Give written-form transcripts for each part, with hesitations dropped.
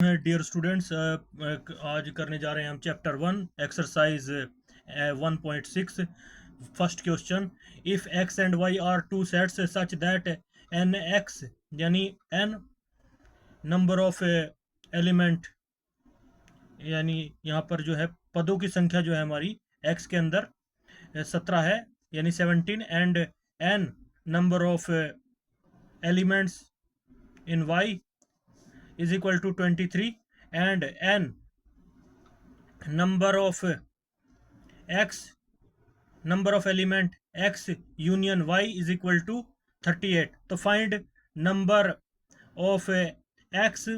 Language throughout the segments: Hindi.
डियर स्टूडेंट्स, आज करने जा रहे हैं हम chapter 1 exercise 1.6। First question, if X and Y are two sets such that N X यानी एन नंबर ऑफ एलिमेंट, यानी यहाँ पर जो है पदों की संख्या जो है हमारी एक्स के अंदर 17 है यानी 17, and N number of elements in Y is equal to 23, and n number of x number of element x union y is equal to 38. तो find number of x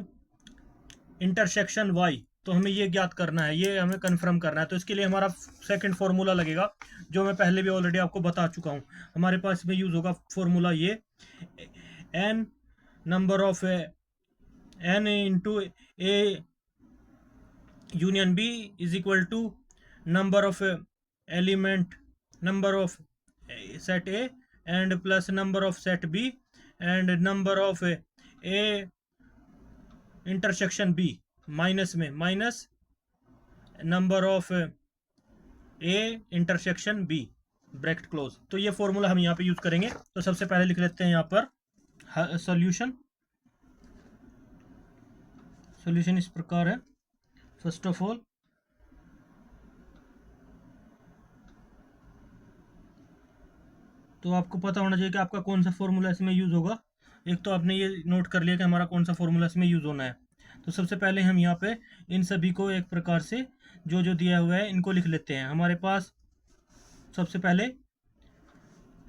intersection y, तो हमें ये ज्ञात करना है, ये हमें कंफर्म करना है। तो इसके लिए हमारा सेकंड फॉर्मूला लगेगा जो मैं पहले भी ऑलरेडी आपको बता चुका हूँ। हमारे पास में यूज होगा फॉर्मूला ये, n number of n into a union b is equal to number of element number of set a and plus number of set b and number of a intersection b minus में minus number of a intersection b bracket close. तो ये फॉर्मूला हम यहाँ पे यूज करेंगे। तो सबसे पहले लिख लेते हैं यहाँ पर सॉल्यूशन। सॉल्यूशन इस प्रकार है। फर्स्ट ऑफ ऑल तो आपको पता होना चाहिए कि आपका कौन सा फॉर्मूला इसमें यूज होगा। एक तो आपने ये नोट कर लिया कि हमारा कौन सा फॉर्मूला इसमें यूज होना है। तो सबसे पहले हम यहाँ पे इन सभी को एक प्रकार से जो जो दिया हुआ है इनको लिख लेते हैं। हमारे पास सबसे पहले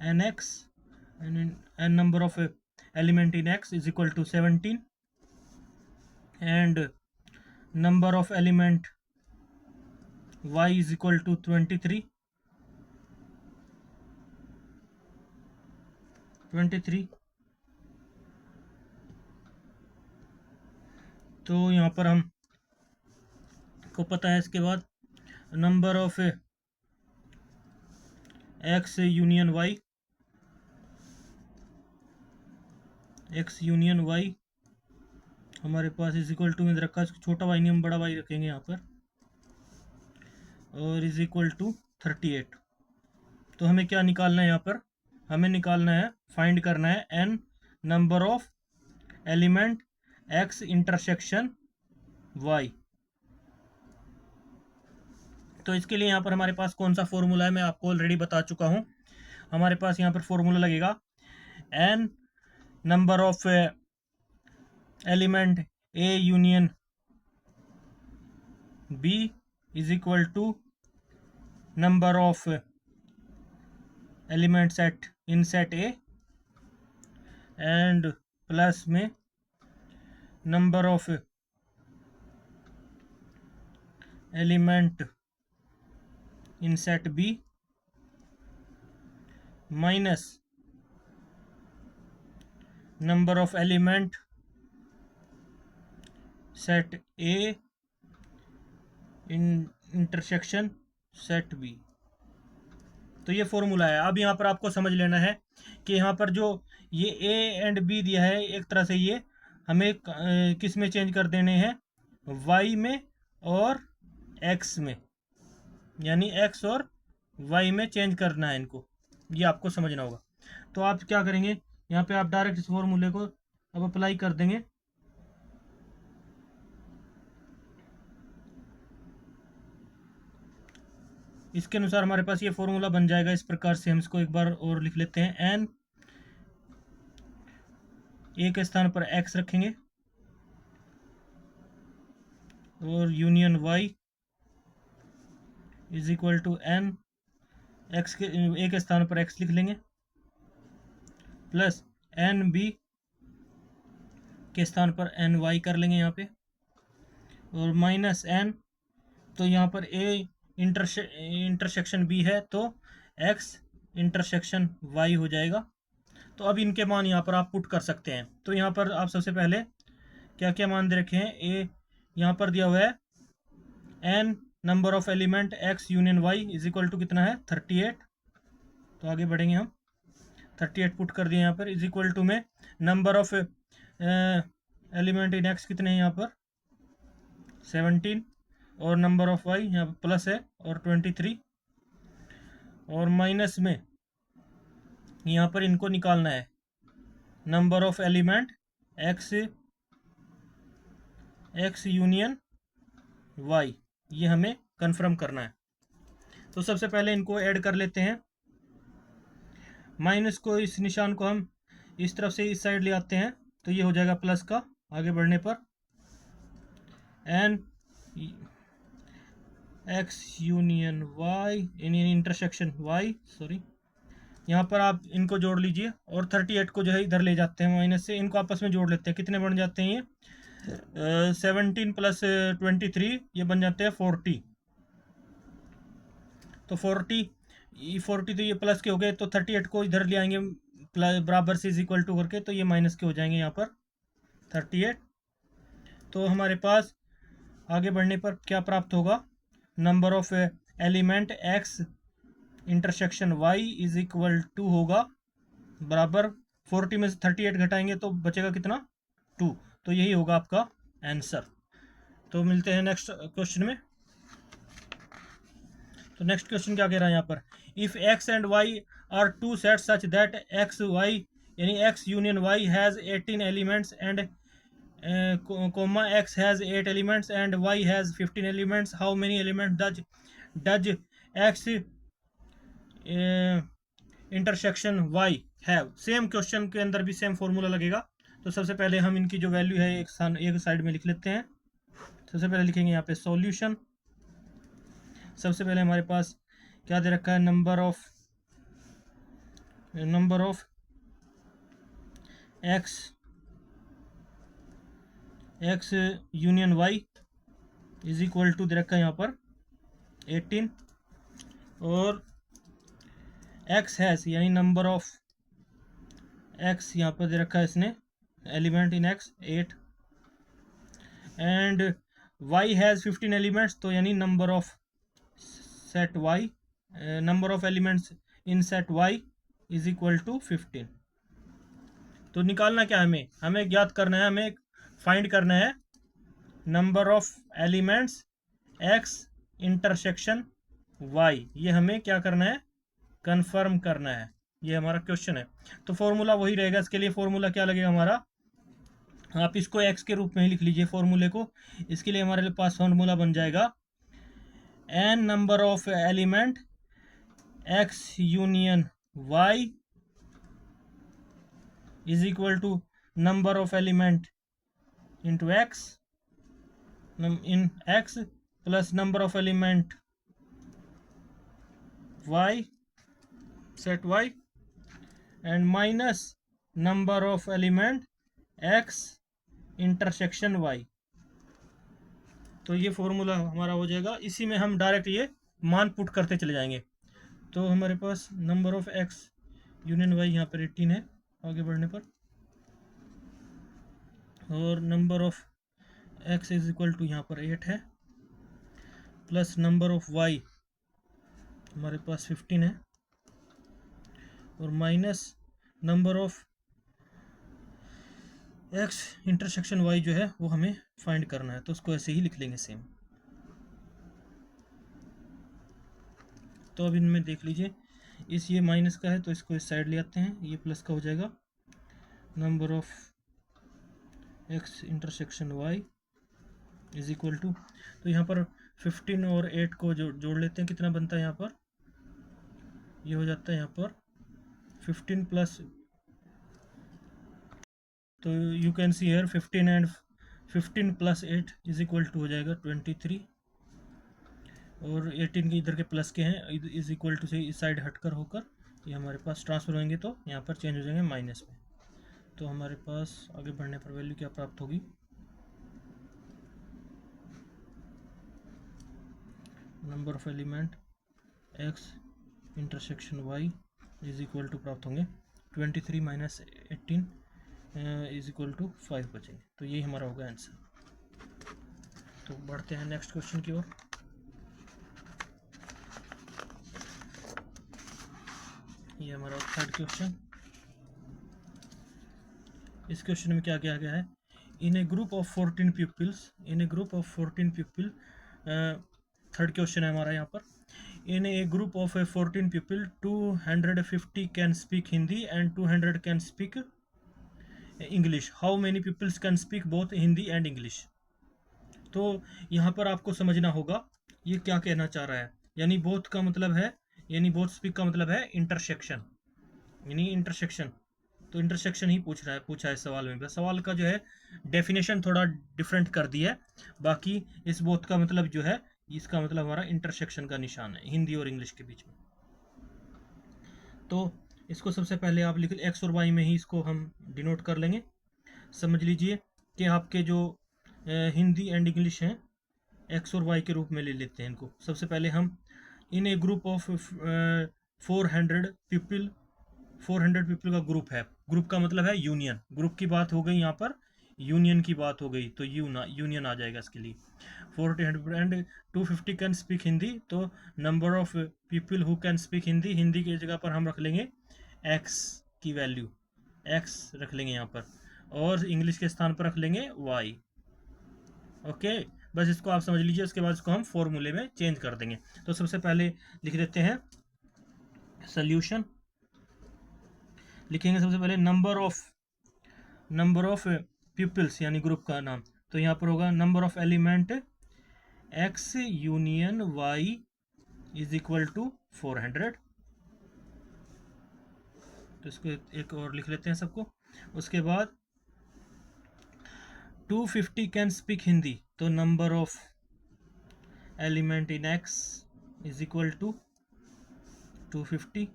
N X N number of element in X is equal to 17 and number of element y is equal to 23 तो यहाँ पर हम को पता है। इसके बाद number of x union y हमारे पास इज इक्वल टू में रखा, छोटा वाई नहीं हम बड़ा वाई रखेंगे यहाँ पर, और इज इक्वल टू 38। तो हमें क्या निकालना है यहाँ पर? हमें निकालना है, फाइंड करना है n number of element x intersection y। तो इसके लिए यहाँ पर हमारे पास कौन सा फॉर्मूला है मैं आपको ऑलरेडी बता चुका हूँ। हमारे पास यहाँ पर फॉर्मूला लगेगा n number of element a union b is equal to number of element set in set a and plus में number of element in set b minus number of element set A intersection set B। तो ये फॉर्मूला है। अब यहाँ पर आपको समझ लेना है कि यहाँ पर जो ये A एंड B दिया है, एक तरह से ये हमें किस में चेंज कर देने हैं? Y में और X में, यानी X और Y में चेंज करना है इनको। ये आपको समझना होगा। तो आप क्या करेंगे, यहाँ पे आप डायरेक्ट इस फॉर्मूले को अब अप्लाई कर देंगे। इसके अनुसार हमारे पास ये फॉर्मूला बन जाएगा। इस प्रकार से हम इसको एक बार और लिख लेते हैं। n a के स्थान पर x रखेंगे और union y is equal to n x के a के स्थान पर x लिख लेंगे प्लस n b के स्थान पर n y कर लेंगे यहाँ पे, और माइनस n, तो यहाँ पर a इंटरसेक्शन b है तो x इंटरसेक्शन y हो जाएगा। तो अब इनके मान यहाँ पर आप पुट कर सकते हैं। तो यहाँ पर आप सबसे पहले क्या क्या मान दे रखे हैं? a यहाँ पर दिया हुआ है n number of element x union y is equal to कितना है? 38। तो आगे बढ़ेंगे हम। 38 पुट कर दिए यहाँ पर, इज इक्वल टू में number of element in x कितने हैं यहाँ पर? 17 और नंबर ऑफ वाई यहाँ पर प्लस है और 23 और माइनस में यहाँ पर इनको निकालना है number of element X union Y, ये हमें कंफर्म करना है। तो सबसे पहले इनको ऐड कर लेते हैं। माइनस को, इस निशान को हम इस तरफ से इस साइड ले आते हैं तो ये हो जाएगा प्लस का आगे बढ़ने पर, एन एक्स यूनियन वाई इन इंटरसेक्शन वाई, सॉरी, यहाँ पर आप इनको जोड़ लीजिए और 38 को जो है इधर ले जाते हैं माइनस से, इनको आपस में जोड़ लेते हैं। कितने बन जाते हैं ये 17 प्लस 23, ये बन जाते हैं 40। तो 40 तो ये प्लस के हो गए, तो 38 को इधर ले आएंगे बराबर से इज इक्वल टू करके, तो ये माइनस के हो जाएंगे यहाँ पर 38। तो हमारे पास आगे बढ़ने पर क्या प्राप्त होगा, number of element X intersection Y is equal to होगा बराबर 40 में से 38 घटाएंगे तो बचेगा कितना 2। तो यही होगा आपका आंसर। तो मिलते हैं नेक्स्ट क्वेश्चन में। तो नेक्स्ट क्वेश्चन क्या कह रहा है यहाँ पर, if X and Y are two set such that X Y यानी X union Y has 18 elements and comma x has 8 elements and y has 15 elements, how many elements does x intersection y have. Same question के अंदर भी सेम फॉर्मूला लगेगा। तो सबसे पहले हम इनकी जो वैल्यू है एक साइड में लिख लेते हैं। सबसे पहले लिखेंगे यहाँ पे सॉल्यूशन। सबसे पहले हमारे पास क्या दे रखा है, number of X union Y is equal to दे रखा है यहाँ पर 18 और एक्स हैज़ यानी नंबर ऑफ एक्स यहाँ पर दे रखा है इसने element in X 8 and Y has 15 elements, तो यानी number of set Y number of elements in set Y is equal to 15। तो निकालना क्या है, हमें ज्ञात करना है, हमें फाइंड करना है number of elements X intersection Y. ये हमें क्या करना है, कंफर्म करना है। ये हमारा क्वेश्चन है। तो फॉर्मूला वही रहेगा। इसके लिए फॉर्मूला क्या लगेगा हमारा, आप इसको एक्स के रूप में ही लिख लीजिए फॉर्मूले को। इसके लिए हमारे पास फॉर्मूला बन जाएगा N number of element X union Y is equal to number of element into x in x plus number of element y set y and minus number of element x intersection y। तो ये फॉर्मूला हमारा हो जाएगा। इसी में हम डायरेक्ट ये मान पुट करते चले जाएंगे। तो हमारे पास number of x union y यहाँ पर 18 है आगे बढ़ने पर, और number of x is equal to यहाँ पर 8 है प्लस नंबर ऑफ y हमारे पास 15 है और minus number of x intersection y जो है वो हमें फाइंड करना है। तो उसको ऐसे ही लिख लेंगे सेम। तो अब इनमें देख लीजिए, इस ये माइनस का है तो इसको इस साइड ले आते हैं, ये प्लस का हो जाएगा। Number of X intersection Y is equal to, तो यहाँ पर 15 और 8 को जोड़ लेते हैं, कितना बनता है यहाँ पर, ये हो जाता है यहाँ पर 15 प्लस, तो you can see here 15 and 15 plus 8 is equal to हो जाएगा 23 और 18 के इधर के प्लस के हैं इज इक्वल टू से इस साइड हटकर होकर ये हमारे पास ट्रांसफर होंगे तो यहाँ पर चेंज हो जाएंगे माइनस में। तो हमारे पास आगे बढ़ने पर वैल्यू क्या प्राप्त होगी, number of element X intersection Y is equal to प्राप्त होंगे 23 माइनस 18 इज इक्वल टू 5 बचेंगे। तो यही हमारा होगा आंसर। तो बढ़ते हैं नेक्स्ट क्वेश्चन की ओर। ये हमारा थर्ड क्वेश्चन। इस क्वेश्चन में क्या किया गया है, in a group of 14 pupils, third question है हमारा यहाँ पर, in a group of 14 people 250 can speak Hindi and 200 can speak English. How many people can speak both Hindi and English? तो यहाँ पर आपको समझना होगा ये क्या कहना चाह रहा है। यानी बोथ का मतलब है, यानी बोथ स्पीक का मतलब है इंटरसेक्शन, यानी इंटरसेक्शन। तो इंटरसेक्शन ही पूछा है सवाल में। बस सवाल का जो है डेफिनेशन थोड़ा डिफरेंट कर दिया है, बाकी इस बोथ का मतलब जो है, इसका मतलब हमारा इंटरसेक्शन का निशान है हिंदी और इंग्लिश के बीच में। तो इसको सबसे पहले आप लिख एक्स और वाई में ही इसको हम डिनोट कर लेंगे। समझ लीजिए कि आपके जो हिंदी एंड इंग्लिश हैं एक्स और वाई के रूप में ले लेते हैं इनको। सबसे पहले हम इन a group of 400 people, 400 people का ग्रुप है। ग्रुप का मतलब है यूनियन, ग्रुप की बात हो गई यहाँ पर, यूनियन की बात हो गई, तो यूनियन आ जाएगा इसके लिए। 400 एंड 250 कैन स्पीक हिंदी, तो number of people who can speak Hindi, Hindi की जगह पर हम रख लेंगे एक्स की वैल्यू, एक्स रख लेंगे यहाँ पर, और इंग्लिश के स्थान पर रख लेंगे वाई। ओके, बस इसको आप समझ लीजिए। उसके बाद इसको हम फॉर्मूले में चेंज कर देंगे। तो सबसे पहले लिख देते हैं सोल्यूशन। लिखेंगे सबसे पहले नंबर ऑफ पीपल्स यानी ग्रुप का नाम, तो यहाँ पर होगा number of element X union Y is equal to 400। तो इसको एक और लिख लेते हैं सबको। उसके बाद 250 कैन स्पीक हिंदी, तो number of element in X is equal to 250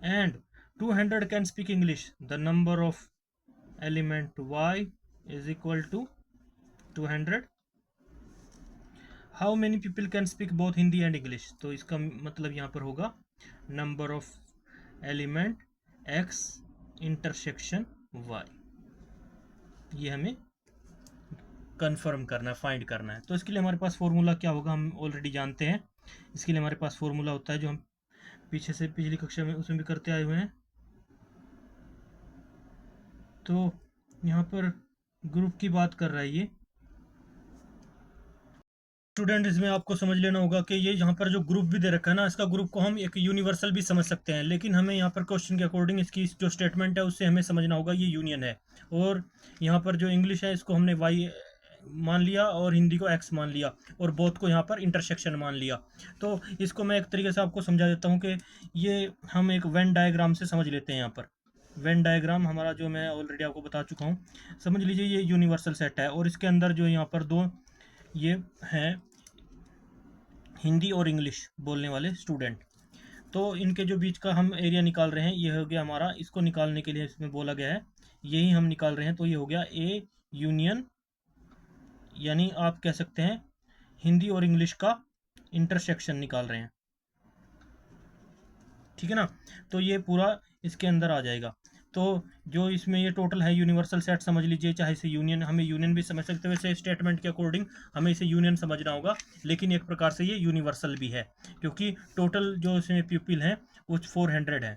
and 200 can speak English, the number of element y is equal to 200. How many people can speak both Hindi and English, तो इसका मतलब यहाँ पर होगा number of element x intersection y। ये हमें कंफर्म करना है, फाइंड करना है। तो इसके लिए हमारे पास फॉर्मूला क्या होगा हम ऑलरेडी जानते हैं। इसके लिए हमारे पास फॉर्मूला होता है जो हम पीछे से पिछली कक्षा में उसमें भी करते आए हुए हैं। तो यहाँ पर ग्रुप की बात कर रहा है ये स्टूडेंट। इसमें आपको समझ लेना होगा कि ये यहाँ पर जो ग्रुप भी दे रखा है ना, इसका ग्रुप को हम एक यूनिवर्सल भी समझ सकते हैं, लेकिन हमें यहाँ पर क्वेश्चन के अकॉर्डिंग इसकी जो स्टेटमेंट है उससे हमें समझना होगा ये यूनियन है। और यहाँ पर जो इंग्लिश है इसको हमने वाई मान लिया और हिंदी को एक्स मान लिया और बोथ को यहाँ पर इंटरसेक्शन मान लिया। तो इसको मैं एक तरीके से आपको समझा देता हूँ कि ये हम एक वेन डायग्राम से समझ लेते हैं। यहाँ पर वेन डायग्राम हमारा जो मैं ऑलरेडी आपको बता चुका हूँ। समझ लीजिए ये यूनिवर्सल सेट है और इसके अंदर जो यहाँ पर दो ये हैं हिंदी और इंग्लिश बोलने वाले स्टूडेंट, तो इनके जो बीच का हम एरिया निकाल रहे हैं ये हो गया हमारा। इसको निकालने के लिए इसमें बोला गया है यही हम निकाल रहे हैं, तो ये हो गया ए यूनियन, यानी आप कह सकते हैं हिंदी और इंग्लिश का इंटरसेक्शन निकाल रहे हैं। ठीक है ना, तो ये पूरा इसके अंदर आ जाएगा। तो जो इसमें ये टोटल है यूनिवर्सल सेट समझ लीजिए, चाहे इसे यूनियन, हमें यूनियन भी समझ सकते हैं, वैसे स्टेटमेंट के अकॉर्डिंग हमें इसे यूनियन समझना होगा, लेकिन एक प्रकार से ये यूनिवर्सल भी है क्योंकि टोटल जो इसमें पीपल हैं वो 400 है।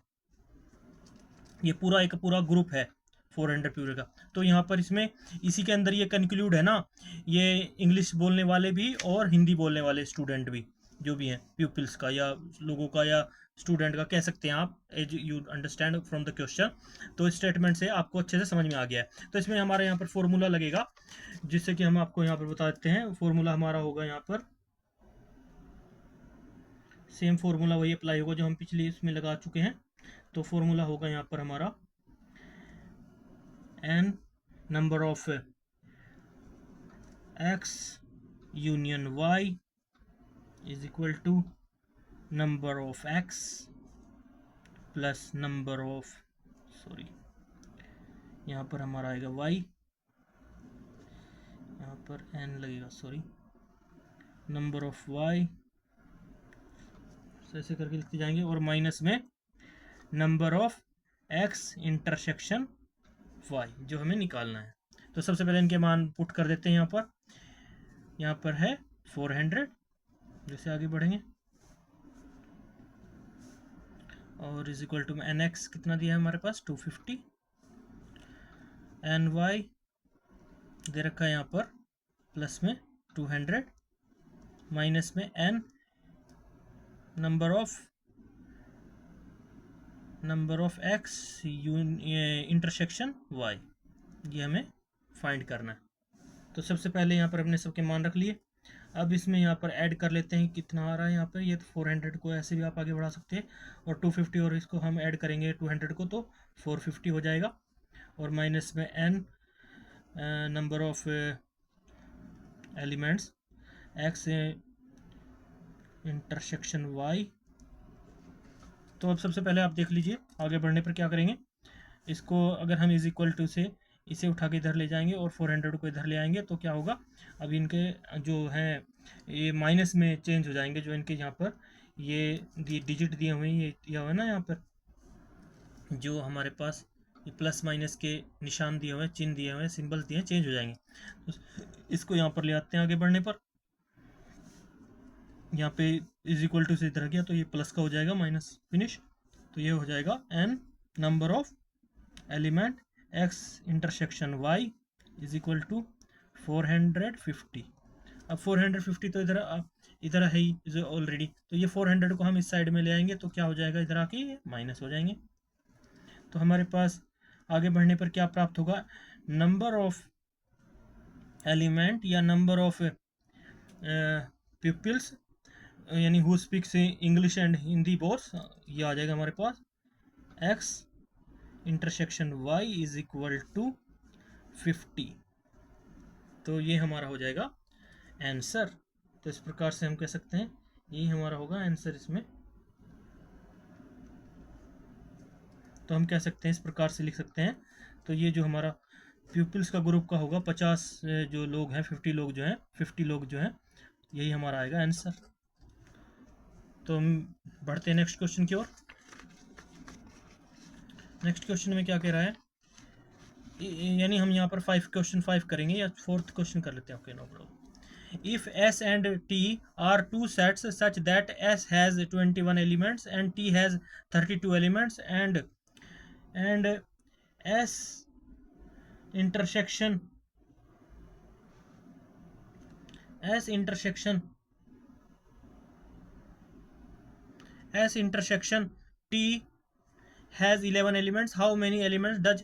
ये पूरा एक पूरा ग्रुप है 400 पीपल का। तो यहाँ पर इसमें इसी के अंदर ये कंक्लूड है ना, ये इंग्लिश बोलने वाले भी और हिंदी बोलने वाले स्टूडेंट भी जो भी हैं पीपल्स का या लोगों का या स्टूडेंट का कह सकते हैं आप, as you understand from the question. तो इस स्टेटमेंट से आपको अच्छे से समझ में आ गया है। तो इसमें हमारा यहाँ पर फॉर्मूला लगेगा जिससे कि हम आपको यहाँ पर बता देते हैं। फॉर्मूला हमारा होगा यहाँ पर सेम फॉर्मूला वही अप्लाई होगा जो हम पिछले इसमें लगा चुके हैं। तो फॉर्मूला होगा यहाँ पर हमारा n number of x union y is equal to number of x plus number of, sorry यहाँ पर हमारा आएगा y, यहाँ पर n लगेगा, सॉरी नंबर ऑफ y, ऐसे करके लिखते जाएंगे, और माइनस में number of x intersection y जो हमें निकालना है। तो सबसे पहले इनके मान पुट कर देते हैं यहाँ पर है 400, जैसे आगे बढ़ेंगे, और is equal to N X कितना दिया है हमारे पास 250, एन वाई दे रखा है यहाँ पर प्लस में 200 माइनस में N number of X intersection Y, ये हमें फाइंड करना है। तो सबसे पहले यहाँ पर हमने सबके मान रख लिए। अब इसमें यहाँ पर ऐड कर लेते हैं कितना आ रहा है यहाँ पर। ये तो 400 को ऐसे भी आप आगे बढ़ा सकते हैं, और 250 और इसको हम ऐड करेंगे 200 को तो 450 हो जाएगा, और माइनस में N number of elements X intersection Y. तो अब सबसे पहले आप देख लीजिए आगे बढ़ने पर क्या करेंगे। इसको अगर हम इज इक्वल टू से इसे उठा के इधर ले जाएंगे और 400 को इधर ले आएंगे तो क्या होगा, अब इनके जो हैं ये माइनस में चेंज हो जाएंगे। जो इनके यहाँ पर ये डिजिट दिए हुए हैं, ये दिया हुआ है ना यहाँ पर, जो हमारे पास ये प्लस माइनस के निशान दिए हुए हैं, चिन्ह दिए हुए हैं, सिंबल्स दिए हैं, चेंज हो जाएंगे। तो इसको यहाँ पर ले आते हैं आगे बढ़ने पर। यहाँ पे इज इक्वल टू से इधर गया तो ये प्लस का हो जाएगा, माइनस फिनिश। तो ये हो जाएगा N number of element X intersection Y is equal to 450। अब 450 तो इधर है ही ऑलरेडी, तो ये 400 को हम इस साइड में ले आएंगे तो क्या हो जाएगा, इधर आके ये माइनस हो जाएंगे। तो हमारे पास आगे बढ़ने पर क्या प्राप्त होगा, नंबर ऑफ एलिमेंट या नंबर ऑफ पीपल्स यानी who speaks English and Hindi both, ये आ जाएगा हमारे पास X intersection Y is equal to 50। तो ये हमारा हो जाएगा आंसर। तो इस प्रकार से हम कह सकते हैं यही हमारा होगा आंसर इसमें। तो हम कह सकते हैं इस प्रकार से लिख सकते हैं। तो ये जो हमारा प्यूपिल्स का ग्रुप का होगा 50 जो लोग हैं, 50 लोग जो हैं, 50 लोग जो हैं, यही हमारा आएगा आंसर। तो हम बढ़ते हैं नेक्स्ट क्वेश्चन की ओर। नेक्स्ट क्वेश्चन में क्या कह रहा है, यानी हम यहाँ पर 5 करेंगे या 4th क्वेश्चन कर लेते हैं। Okay, no problem. If S and T are two sets such that S has 21 elements and T has 32 elements and S intersection T has 11 elements, how many elements does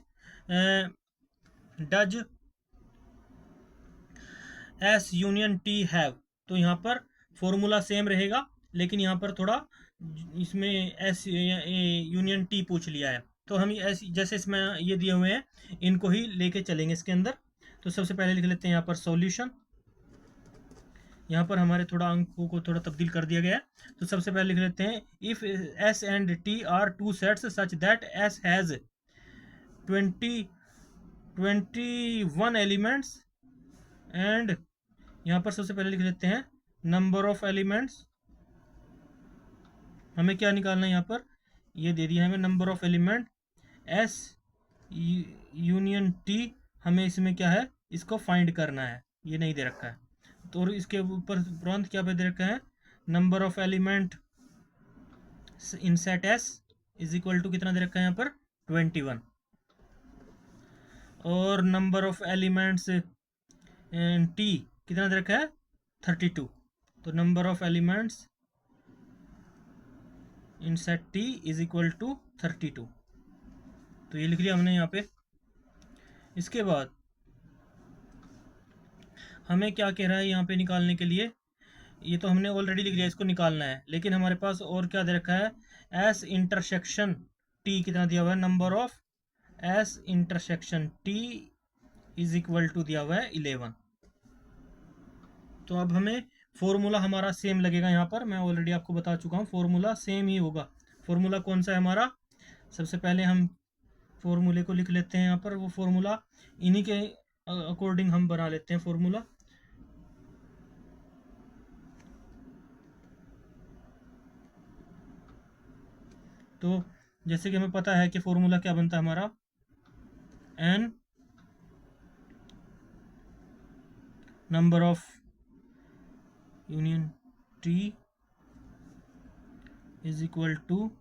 S union T have? तो यहाँ पर फॉर्मूला सेम रहेगा, लेकिन यहाँ पर थोड़ा इसमें S यूनियन T पूछ लिया है। तो हम जैसे इसमें ये दिए हुए हैं इनको ही लेके चलेंगे इसके अंदर। तो सबसे पहले लिख लेते हैं यहाँ पर सॉल्यूशन। यहाँ पर हमारे थोड़ा अंकों को थोड़ा तब्दील कर दिया गया है। तो सबसे पहले लिख लेते हैं if S and T are two sets such that S has 21 elements and यहाँ पर सबसे पहले लिख लेते हैं नंबर ऑफ एलिमेंट्स। हमें क्या निकालना है यहाँ पर, ये दे दिया हमें number of element S union T। हमें इसमें क्या है, इसको फाइंड करना है, ये नहीं दे रखा है। तो इसके ऊपर तुरंत क्या दे रखा है, number of element in set S is equal to कितना दे रखा है यहाँ पर 21, और नंबर ऑफ एलिमेंट्स T कितना दे रखा है 32। तो number of elements in set T is equal to 32। तो ये लिख लिया हमने यहाँ पे। इसके बाद हमें क्या कह रहा है यहाँ पे निकालने के लिए, ये तो हमने ऑलरेडी लिख लिया, इसको निकालना है। लेकिन हमारे पास और क्या दे रखा है, S इंटरसेक्शन T कितना दिया हुआ है, number of S intersection T is equal to दिया हुआ है 11। तो अब हमें फॉर्मूला हमारा सेम लगेगा यहाँ पर, मैं ऑलरेडी आपको बता चुका हूँ फॉर्मूला सेम ही होगा। फॉर्मूला कौन सा है हमारा, सबसे पहले हम फॉर्मूले को लिख लेते हैं यहाँ पर। वो फॉर्मूला इन्हीं के अकॉर्डिंग हम बना लेते हैं फॉर्मूला। तो जैसे कि हमें पता है कि फॉर्मूला क्या बनता है हमारा, n number of union T is equal to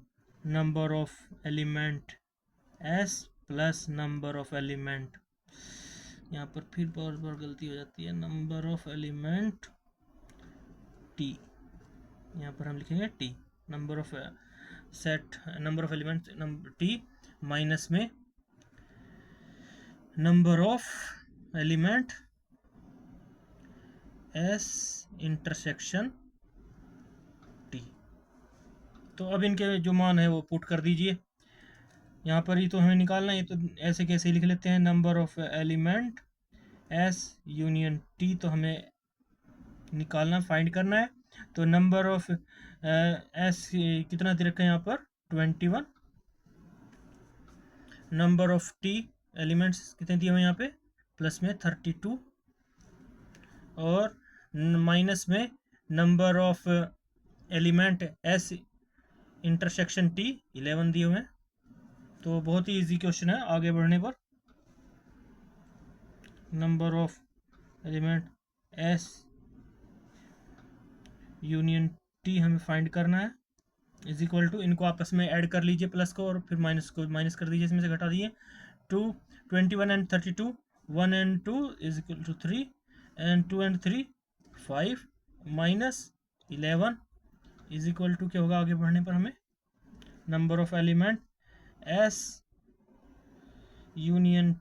number of element S plus number of element यहाँ पर फिर बहुत बार गलती हो जाती है। नंबर ऑफ एलिमेंट टी, यहाँ पर हम लिखेंगे T, number of set, number of element T minus में number of element S intersection T. तो अब इनके जो मान है वो पुट कर दीजिए यहाँ पर। ही तो हमें निकालना है, तो ऐसे कैसे लिख लेते हैं, number of element S union T, तो हमें निकालना, फाइंड करना है। तो नंबर ऑफ एस कितना दे रखा है यहाँ पर 21, नंबर ऑफ टी एलिमेंट्स कितने दिए हुए यहाँ पे प्लस में 32, और माइनस में number of element S intersection T 11 दिए हुए हैं। तो बहुत ही इजी क्वेश्चन है आगे बढ़ने पर। Number of element S union T हमें फाइंड करना है, इज इक्वल टू, इनको आपस में ऐड कर लीजिए प्लस को, और फिर माइनस को माइनस कर दीजिए, इसमें से घटा दीजिए। 21 and 32, 1 and 2 is equal to 3, and 2 and 3 5, minus 11 is equal to क्या होगा आगे बढ़ने पर हमें, number of element S union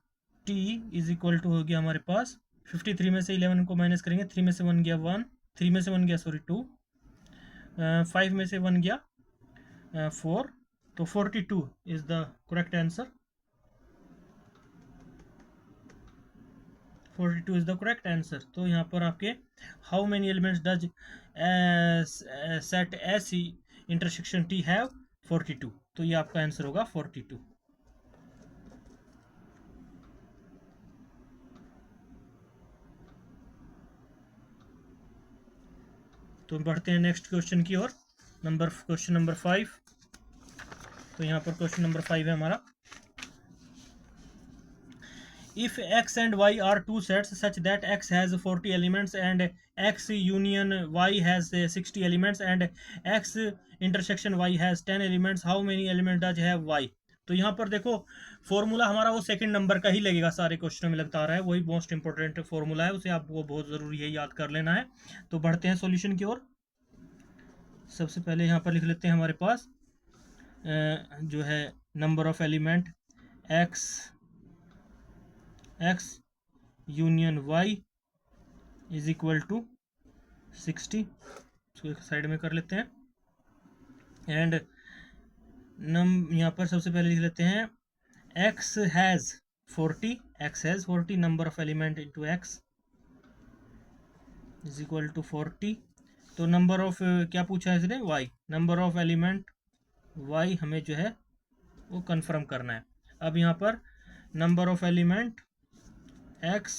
T is equal to हो गया हमारे पास 53 में से 11 को माइनस करेंगे, 3 में से 1 गया 1, 3 में से 1 गया सॉरी 2, 5 में से 1 गया 4, तो 42 is the correct answer. 42 is the correct answer. तो यहाँ पर आपके how many elements does set S intersection T have 42, तो ये आपका आंसर होगा 42। तो बढ़ते हैं नेक्स्ट क्वेश्चन की ओर, क्वेश्चन नंबर 5। तो यहाँ पर क्वेश्चन नंबर 5 है हमारा, if x and y are two sets such that x has 40 elements and x union y has 60 elements and x intersection y has 10 elements, how many elements does have y। तो यहाँ पर देखो फॉर्मूला हमारा वो सेकंड नंबर का ही लगेगा, सारे क्वेश्चनों में लगता आ रहा है, वही मोस्ट इंपॉर्टेंट फॉर्मूला है, उसे आपको बहुत ज़रूरी है याद कर लेना है। तो बढ़ते हैं सॉल्यूशन की ओर। सबसे पहले यहाँ पर लिख लेते हैं हमारे पास जो है number of element x union y is equal to 60, इसको एक साइड में कर लेते हैं। एंड यहाँ पर सबसे पहले लिख लेते हैं x has 40, number of element into x is equal to 40। तो नंबर ऑफ क्या पूछा है इसने, y, number of element y हमें जो है वो कंफर्म करना है। अब यहाँ पर number of element x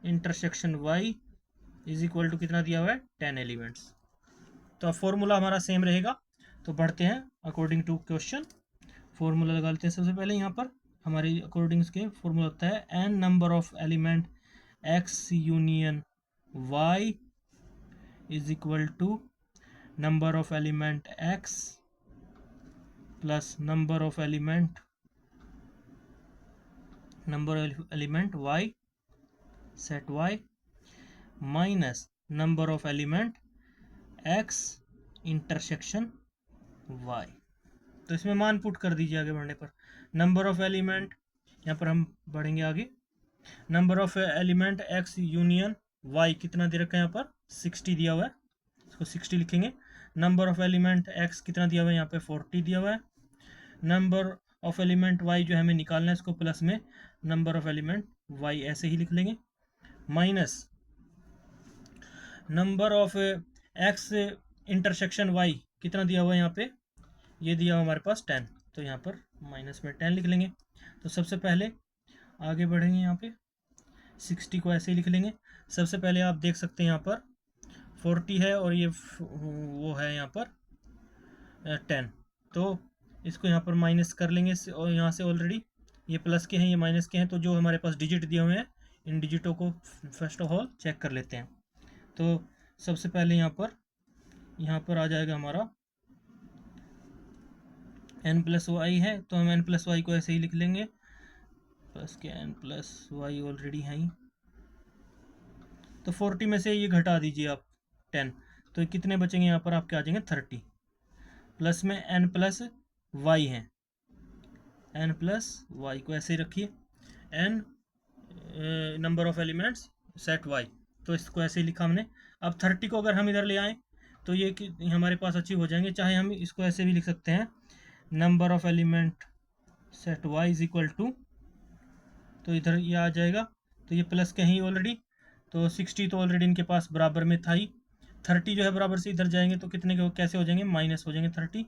intersection y is equal to कितना दिया हुआ है 10 एलिमेंट्स। तो अब फॉर्मूला हमारा सेम रहेगा। तो बढ़ते हैं अकॉर्डिंग टू क्वेश्चन, फॉर्मूला लगा लेते हैं। सबसे पहले यहाँ पर हमारी अकॉर्डिंग के फॉर्मूला होता है n number of element x union y is equal to number of element x plus number of element y set y minus number of element x intersection y। तो इसमें मान पुट कर दीजिए आगे बढ़ने पर। नंबर ऑफ एलिमेंट, यहाँ पर हम बढ़ेंगे आगे, number of element x union y कितना दे रखा है यहाँ पर 60 दिया हुआ है, इसको 60 लिखेंगे। नंबर ऑफ एलिमेंट x कितना दिया हुआ है यहाँ पे 40 दिया हुआ है। नंबर ऑफ एलिमेंट y जो हमें निकालना है इसको प्लस में नंबर ऑफ एलिमेंट y ऐसे ही लिख लेंगे, minus number of x intersection y कितना दिया हुआ है यहाँ पे, ये दिया हुआ हमारे पास 10, तो यहाँ पर माइनस में 10 लिख लेंगे। तो सबसे पहले आगे बढ़ेंगे, यहाँ पे 60 को ऐसे ही लिख लेंगे। सबसे पहले आप देख सकते हैं यहाँ पर 40 है और ये वो है यहाँ पर 10, तो इसको यहाँ पर माइनस कर लेंगे, और यहाँ से ऑलरेडी ये प्लस के हैं ये माइनस के हैं, तो जो हमारे पास डिजिट दिए हुए हैं इन डिजिटों को फर्स्ट ऑफ ऑल चेक कर लेते हैं। तो सबसे पहले यहाँ पर आ जाएगा हमारा n प्लस वाई है, तो हम n प्लस वाई को ऐसे ही लिख लेंगे प्लस के n प्लस वाई ऑलरेडी है ही, तो 40 में से ये घटा दीजिए आप 10, तो कितने बचेंगे यहाँ पर आपके आ जाएंगे 30, प्लस में n प्लस वाई है, n प्लस वाई को ऐसे ही रखिए, n number of elements set Y, तो इसको ऐसे ही लिखा हमने। अब 30 को अगर हम इधर ले आएँ तो ये हमारे पास अचीव हो जाएंगे, चाहे हम इसको ऐसे भी लिख सकते हैं, number of element set Y is equal to, तो इधर ये आ जाएगा, तो ये प्लस के ही ऑलरेडी, तो 60 तो ऑलरेडी इनके पास बराबर में था ही, 30 जो है बराबर से इधर जाएंगे तो कितने के कैसे हो जाएंगे, माइनस हो जाएंगे 30,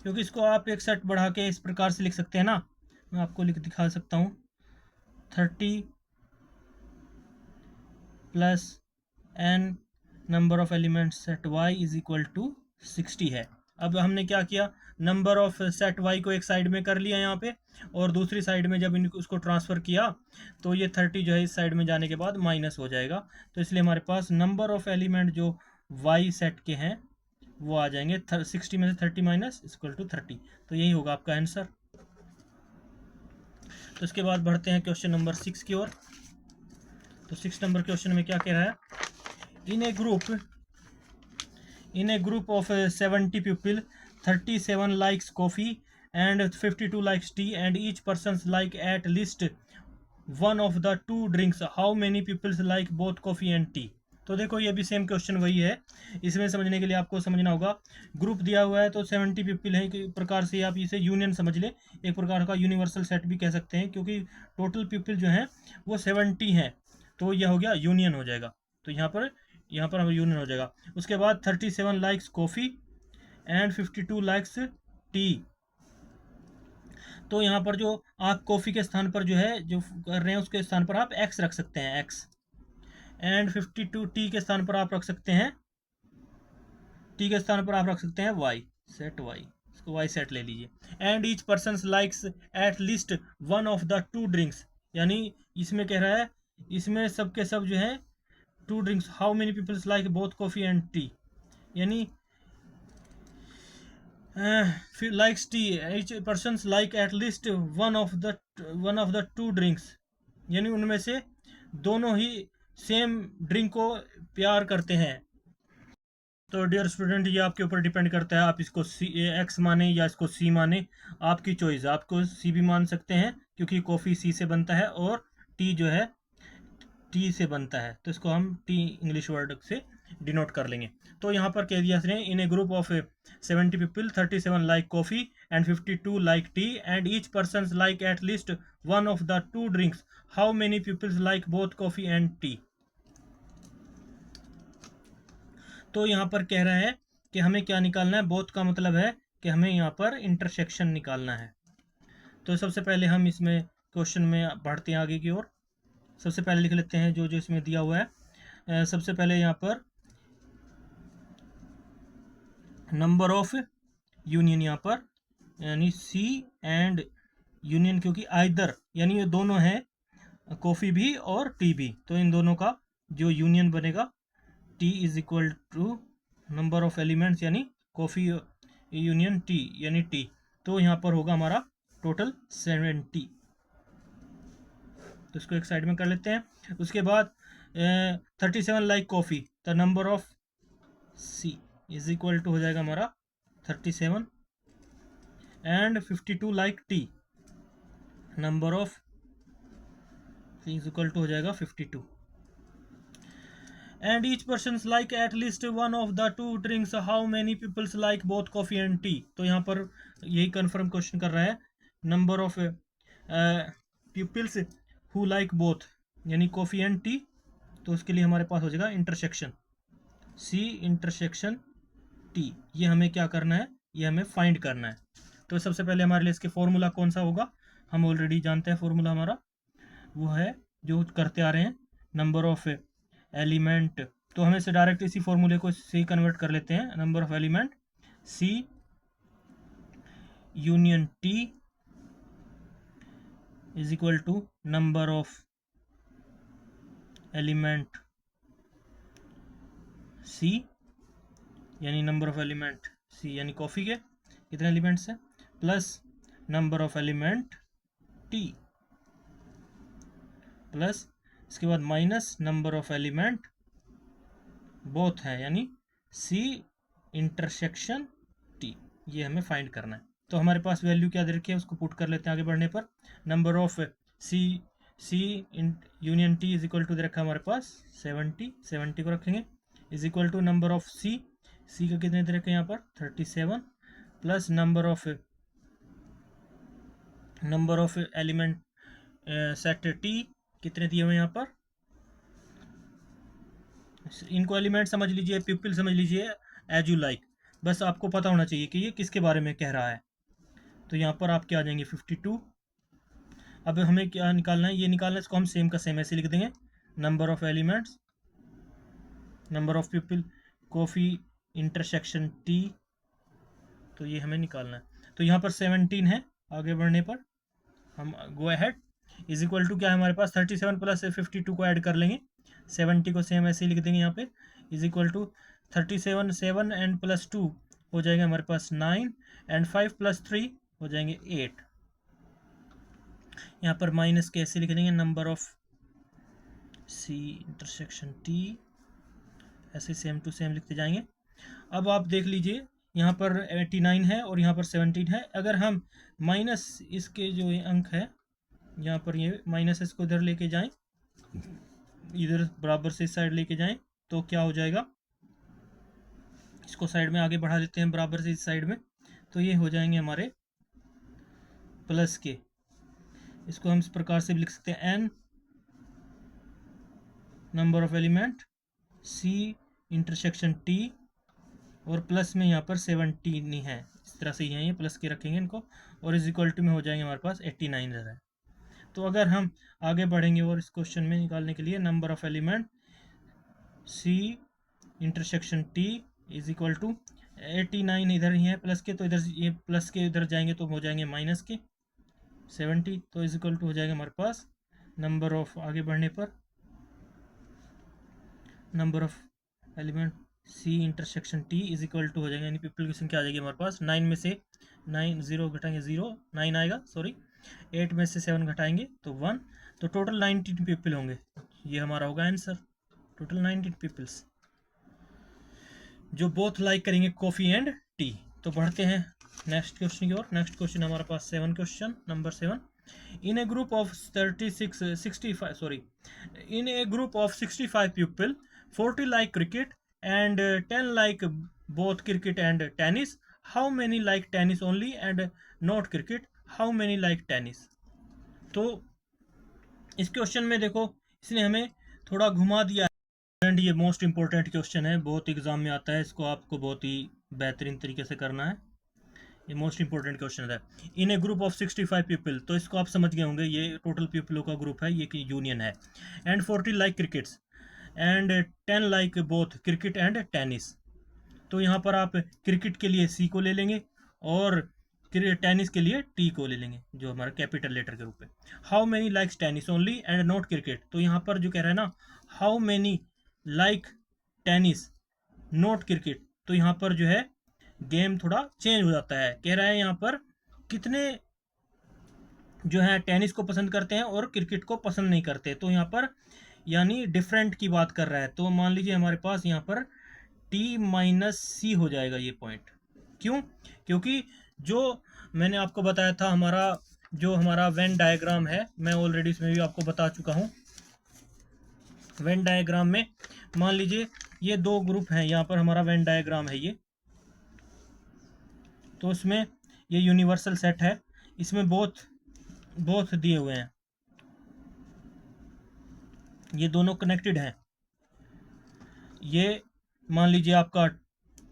क्योंकि इसको आप एक सेट बढ़ा के इस प्रकार से लिख सकते हैं ना, मैं आपको लिख दिखा सकता हूँ, 30 plus n number of elements set y is equal to 60 है। अब हमने क्या किया, नंबर ऑफ सेट y को एक साइड में कर लिया यहाँ पे, और दूसरी साइड में जब इनको उसको ट्रांसफ़र किया तो ये 30 जो है इस साइड में जाने के बाद माइनस हो जाएगा, तो इसलिए हमारे पास नंबर ऑफ एलिमेंट जो y सेट के हैं वो आ जाएंगे 60 में से 30 माइनस इक्वल टू 30, तो यही होगा आपका आंसर। तो इसके बाद बढ़ते हैं क्वेश्चन नंबर 6 की ओर। तो 6 नंबर क्वेश्चन में क्या कह रहा है, in a group of 70 people 37 likes coffee and 52 likes tea and each person like at least one of the two drinks, how many people like both coffee and tea। तो देखो ये भी सेम क्वेश्चन वही है, इसमें समझने के लिए आपको समझना होगा, ग्रुप दिया हुआ है तो 70 पीपल है, एक प्रकार से आप इसे यूनियन समझ ले, एक प्रकार का यूनिवर्सल सेट भी कह सकते हैं, क्योंकि टोटल पीपल जो हैं वो 70 हैं, तो यह हो गया यूनियन हो जाएगा, तो यहाँ पर हमें यूनियन हो जाएगा। उसके बाद 37 likes coffee and 52 likes T, तो यहाँ पर जो आप कॉफ़ी के स्थान पर जो है जो कर रहे हैं उसके स्थान पर आप एक्स रख सकते हैं, एक्स, एंड 52 टी के स्थान पर आप रख सकते हैं, टी के स्थान पर आप रख सकते हैं वाई, सेट वाई, इसको वाई सेट ले लीजिए। And each person likes eight least one of the two drinks, यानी इसमें कह रहा है इसमें सब के सब जो है two drinks, how many peoples like both coffee and tea, यानी likes tea, each person like at least one of the two drinks, यानी उनमें से दोनों ही सेम ड्रिंक को प्यार करते हैं। तो डियर स्टूडेंट ये आपके ऊपर डिपेंड करता है, आप इसको एक्स माने या इसको सी माने, आपकी चॉइस, आपको सी भी मान सकते हैं क्योंकि कॉफ़ी सी से बनता है और टी जो है टी से बनता है, तो इसको हम टी इंग्लिश वर्ड से डिनोट कर लेंगे। तो यहाँ पर कह दिया इसने, in a group of 70 people 37 like coffee and 52 like tea and each person like at least one of the two drinks, how many peoples like both coffee and tea. तो यहाँ पर कह रहा है कि हमें क्या निकालना है, बोथ का मतलब है कि हमें यहाँ पर इंटरसेक्शन निकालना है। तो सबसे पहले हम इसमें क्वेश्चन में बढ़ते हैं आगे की ओर, सबसे पहले लिख लेते हैं जो जो इसमें दिया हुआ है। सबसे पहले यहाँ पर नंबर ऑफ यूनियन, यहाँ पर यानी सी एंड यूनियन, क्योंकि आइदर यानी ये दोनों हैं, कॉफ़ी भी और टी भी, तो इन दोनों का जो यूनियन बनेगा T is equal to number of elements, यानी कॉफ़ी यूनियन टी यानी टी, तो यहाँ पर होगा हमारा टोटल 70, तो इसको एक साइड में कर लेते हैं। उसके बाद 37 like coffee, the number of C is equal to हो जाएगा हमारा 37 and 52 like tea, number of C is equal to हो जाएगा 52 and each person like at least one of the two drinks, how many peoples like both coffee and tea. तो यहाँ पर यही कन्फर्म क्वेश्चन कर रहा है, number of peoples who like both यानी कॉफ़ी एंड टी, तो उसके लिए हमारे पास हो जाएगा इंटरसेक्शन सी इंटरसेक्शन टी, ये हमें क्या करना है, ये हमें फाइंड करना है। तो सबसे पहले हमारे लिए इसके फॉर्मूला कौन सा होगा, हम ऑलरेडी जानते हैं फॉर्मूला हमारा, वो है जो करते आ रहे हैं नंबर ऑफ एलिमेंट, तो हमें से डायरेक्ट इसी फॉर्मूले को सी कन्वर्ट कर लेते हैं, number of element C union T is equal to number of element C, यानी नंबर ऑफ एलिमेंट सी यानी कॉफ़ी के कितने एलिमेंट्स हैं, plus number of element T, plus इसके बाद minus number of element both है, यानी सी इंटरसेक्शन टी। ये हमें फाइंड करना है। तो हमारे पास वैल्यू क्या दे रखी है, उसको पुट कर लेते हैं आगे बढ़ने पर। Number of C union T is equal to दे रखा है हमारे पास 70 को रखेंगे, is equal to number of C का कितने दे रखे हैं यहाँ पर 37, plus number of element set T कितने दिए हुए हैं यहाँ पर। इनको एलिमेंट समझ लीजिए, पीपल समझ लीजिए, एज यू लाइक, बस आपको पता होना चाहिए कि ये किसके बारे में कह रहा है। तो यहाँ पर आप क्या आ जाएंगे 52। अब हमें क्या निकालना है, ये निकालना है, इसको हम सेम का सेम ऐसे लिख देंगे, number of elements, number of people, coffee intersection T. तो ये हमें निकालना है। तो यहाँ पर 17 है, आगे बढ़ने पर हम go ahead, is equal to क्या है हमारे पास 37 प्लस 52 को ऐड कर लेंगे, 70 को सेम ऐसे ही लिख देंगे यहाँ पे, is equal to 37 7 and plus 2 हो जाएगा हमारे पास 9 एंड 5 प्लस 3 हो जाएंगे 8। यहाँ पर माइनस के ऐसे लिख देंगे, number of C intersection T, ऐसे सेम टू सेम लिखते जाएंगे। अब आप देख लीजिए यहाँ पर 89 है और यहाँ पर 17 है। अगर हम माइनस इसके जो अंक है यहाँ पर, ये माइनस इसको इधर लेके जाएं, इधर बराबर से इस साइड लेके जाएं, तो क्या हो जाएगा, इसको साइड में आगे बढ़ा लेते हैं बराबर से इस साइड में, तो ये हो जाएंगे हमारे प्लस के। इसको हम इस प्रकार से भी लिख सकते हैं, N number of element C intersection T, और प्लस में यहाँ पर 17 है, इस तरह से ये प्लस के रखेंगे इनको, और इज इक्वल टू में हो जाएंगे हमारे पास 89 है। तो अगर हम आगे बढ़ेंगे और इस क्वेश्चन में निकालने के लिए, number of element C intersection T is equal to 89 इधर ही है प्लस के, तो इधर ये प्लस के इधर जाएंगे तो हो जाएंगे माइनस के 70, तो इज इक्वल टू हो जाएगा हमारे पास नंबर ऑफ, आगे बढ़ने पर number of element C intersection T is equal to हो जाएगा, यानी पीपल की संख्या आ जाएगी हमारे पास 9 में से 9 0 घटाएंगे 0 9 आएगा, सॉरी 8 में से 7 घटाएंगे तो 1, तो टोटल 19 पीपल होंगे। ये हमारा होगा आंसर, टोटल 19 पीपल्स जो बोथ लाइक करेंगे कॉफ़ी एंड टी। तो बढ़ते हैं नेक्स्ट क्वेश्चन की ओर। नेक्स्ट क्वेश्चन हमारे पास 7 question number 7। In a group of 65 people, 40 like cricket and 10 like both cricket and tennis. How many like tennis only and not cricket? How many like tennis? तो इस क्वेश्चन में देखो, इसने हमें थोड़ा घुमा दिया है, एंड ये मोस्ट इंपॉर्टेंट क्वेश्चन है, बहुत एग्जाम में आता है, इसको आपको बहुत ही बेहतरीन तरीके से करना है। ये मोस्ट इंपॉर्टेंट क्वेश्चन है। In a group of 65 people, तो इसको आप समझ गए होंगे, ये टोटल पीपलों का ग्रुप है, ये यूनियन है। And 40 like crickets and 10 like both cricket and tennis. तो यहाँ पर आप क्रिकेट के लिए सी को ले लेंगे और टेनिस के लिए टी को ले लेंगे, जो हमारा कैपिटल लेटर के रूप में। How many likes tennis only and not cricket, तो यहाँ पर जो कह रहा है ना, how many like tennis not cricket, तो यहाँ पर जो है गेम थोड़ा चेंज हो जाता है। कह रहा है यहाँ पर कितने जो है टेनिस को पसंद करते हैं और क्रिकेट को पसंद नहीं करते, तो यहाँ पर यानी डिफरेंट की बात कर रहा है। तो मान लीजिए हमारे पास यहाँ पर टी माइनस सी हो जाएगा ये पॉइंट। क्यों? क्योंकि जो मैंने आपको बताया था, हमारा वेन डायग्राम है, मैं ऑलरेडी इसमें भी आपको बता चुका हूँ। वेन डायग्राम में मान लीजिए ये दो ग्रुप हैं, यहाँ पर हमारा वेन डायग्राम है ये, तो इसमें ये यूनिवर्सल सेट है, इसमें बोथ दिए हुए हैं, ये दोनों कनेक्टेड हैं। ये मान लीजिए आपका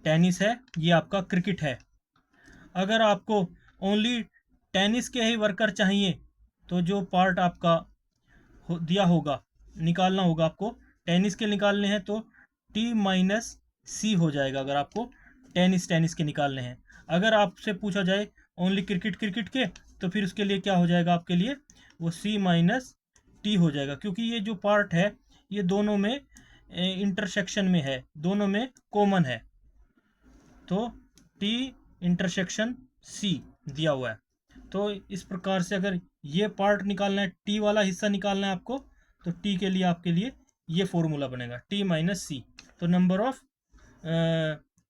टेनिस है, ये आपका क्रिकेट है। अगर आपको ओनली टेनिस के ही वर्कर चाहिए, तो जो पार्ट आपका दिया होगा, निकालना होगा आपको, टेनिस के निकालने हैं तो टी माइनस सी हो जाएगा, अगर आपको टेनिस के निकालने हैं। अगर आपसे पूछा जाए ओनली क्रिकेट के, तो फिर उसके लिए क्या हो जाएगा आपके लिए, वो सी माइनस टी हो जाएगा, क्योंकि ये जो पार्ट है ये दोनों में इंटरसेक्शन में है, दोनों में कॉमन है। तो टी इंटरसेक्शन सी दिया हुआ है, तो इस प्रकार से अगर ये पार्ट निकालना है, टी वाला हिस्सा निकालना है आपको, तो टी के लिए आपके लिए ये फॉर्मूला बनेगा टी माइनस सी। तो number of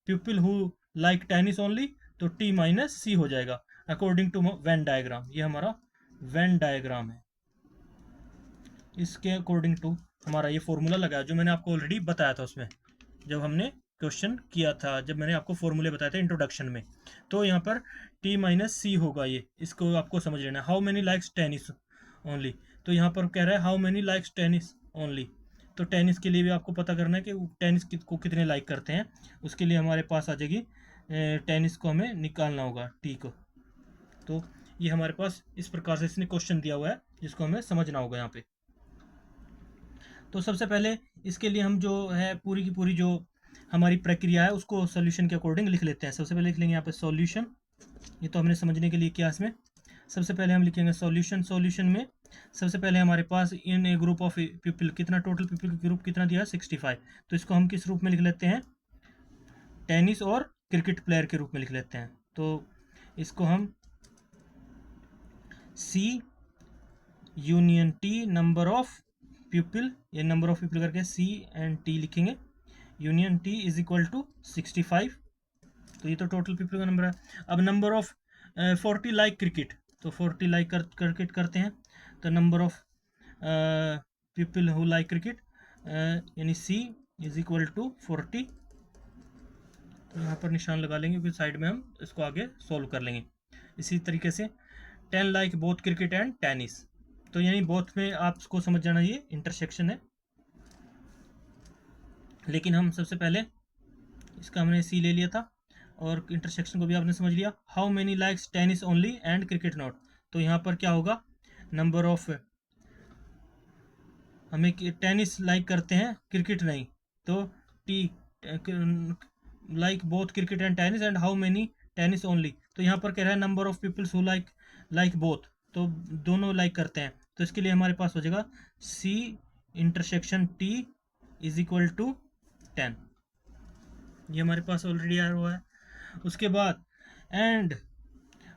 people who like tennis only, तो टी माइनस सी हो जाएगा अकॉर्डिंग टू वेन डायग्राम। ये हमारा वेन डायग्राम है, इसके अकॉर्डिंग टू हमारा ये फॉर्मूला लगा जो मैंने आपको ऑलरेडी बताया था उसमें, जब हमने क्वेश्चन किया था, जब मैंने आपको फॉर्मूले बताए थे इंट्रोडक्शन में। तो यहाँ पर टी माइनस सी होगा ये, इसको आपको समझ लेना है। How many likes tennis only, तो यहाँ पर कह रहा है how many likes tennis only, तो टेनिस के लिए भी आपको पता करना है कि टेनिस को कितने लाइक करते हैं। उसके लिए हमारे पास आ जाएगी टेनिस को हमें निकालना होगा टी को। तो ये हमारे पास इस प्रकार से इसने क्वेश्चन दिया हुआ है जिसको हमें समझना होगा यहाँ पे। तो सबसे पहले इसके लिए हम जो है पूरी की पूरी जो हमारी प्रक्रिया है उसको सॉल्यूशन के अकॉर्डिंग लिख लेते हैं। सबसे पहले लिख लेंगे यहाँ पे सॉल्यूशन, ये तो हमने समझने के लिए किया इसमें। सबसे पहले हम लिखेंगे सॉल्यूशन। सॉल्यूशन में सबसे पहले हमारे पास इन ए ग्रुप ऑफ पीपल, कितना टोटल पीपल का ग्रुप कितना दिया है 65। तो इसको हम किस रूप में लिख लेते हैं, टेनिस और क्रिकेट प्लेयर के रूप में लिख लेते हैं। तो इसको हम C union T number of people, ये नंबर ऑफ पीपल करके सी एंड टी लिखेंगे, union T is equal to 65। तो ये तो टोटल पीपल का नंबर है। अब नंबर ऑफ 40 लाइक क्रिकेट, तो 40 लाइक क्रिकेट करते हैं, तो number of people who like cricket यानी सी इज इक्वल टू 40। तो यहाँ पर निशान लगा लेंगे, फिर साइड में हम इसको आगे सॉल्व कर लेंगे। इसी तरीके से 10 like both cricket and tennis, तो यानी बोथ में आपको समझ जाना ये इंटरसेक्शन है। लेकिन हम सबसे पहले इसका हमने सी ले लिया था और इंटरसेक्शन को भी आपने समझ लिया। How many likes tennis only and cricket not, तो यहाँ पर क्या होगा, नंबर ऑफ, हमें टेनिस लाइक करते हैं क्रिकेट नहीं, तो T like both cricket and tennis and how many tennis only, तो यहाँ पर कह रहा है number of peoples who like both, तो दोनों लाइक करते हैं। तो इसके लिए हमारे पास हो जाएगा C intersection T is equal to 10, ये हमारे पास ऑलरेडी आया हुआ है। उसके बाद and